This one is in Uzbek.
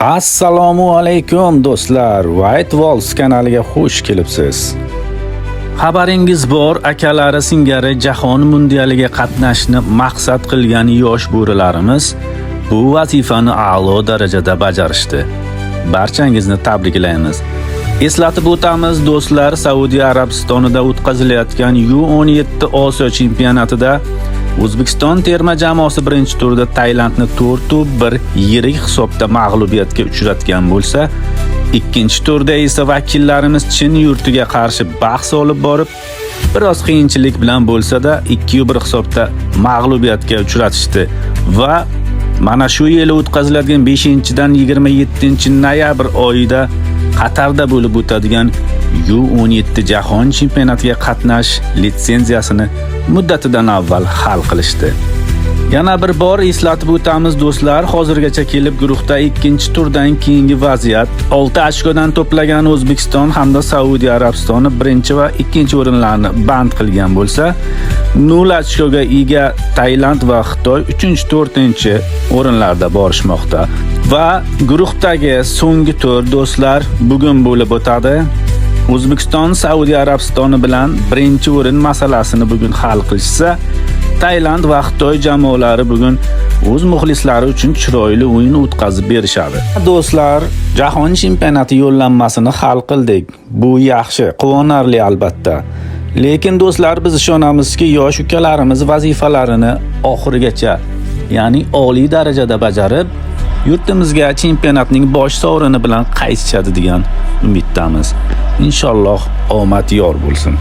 Assalomu alaykum do'stlar. White Walls kanaliga xush kelibsiz. Xabaringiz bor, akalari singari Jahon mundialiga qatnashni maqsad qilgan yosh bo'rilarimiz bu vazifani a'lo darajada bajarishdi. Barchangizni tabriklaymiz. Eslatib o'tamiz do'stlar, Saudiya Arabistonida o'tkazilayotgan U17 Osiyo chempionatida O'zbekiston terma jamoasi birinchi turda Tailandni 4-1 yirik hisobda mag'lubiyatga uchratgan bo'lsa, ikkinchi turda esa vakillarimiz Chin yurtiga qarshi bahs olib borib, biroz qiyinchilik bilan bo'lsa-da 2-1 hisobda mag'lubiyatga uchratishdi va mana shu yil o'tkaziladigan 5-dan 27-noyabr oyida Qatarda bo'lib o'tadigan U17 Jahon chempionatiga qatnash litsenziyasini muddatidan avval hal qilishdi. Yana bir bor eslatib o'tamiz do'stlar, hozirgacha kelib guruhda ikkinchi turdan keyingi vaziyat 6 ochkodan to'plagan O'zbekiston hamda Saudiya Arabistoni birinchi va ikkinchi o'rinlarni band qilgan bo'lsa, 0 ochkoga ega Tailand va Xitoy 3-4 o'rinlarda borishmoqda. Va guruhdagi so'nggi tur do'stlar bugun bo'lib o'tadi. O'zbekiston Saudiya Arabistoni bilan birinchi o'rin masalasini bugun hal qilishsa, Tailand va Xitoy jamoalari bugun o'z muxlislari uchun chiroyli o'yin o'tkazib berishadi. Do'stlar, Jahon chempionati yo'llanmasini hal qildik. Bu yaxshi, quvonarli albatta. Lekin do'stlar, biz ishonamizki, yosh ukalarimiz vazifalarini oxirigacha, ya'ni oliy darajada bajarib, yurtimizga chempionatning bosh sovrini bilan qaytishadi degan umiddamiz. Inshaalloh omad yor bo'lsin.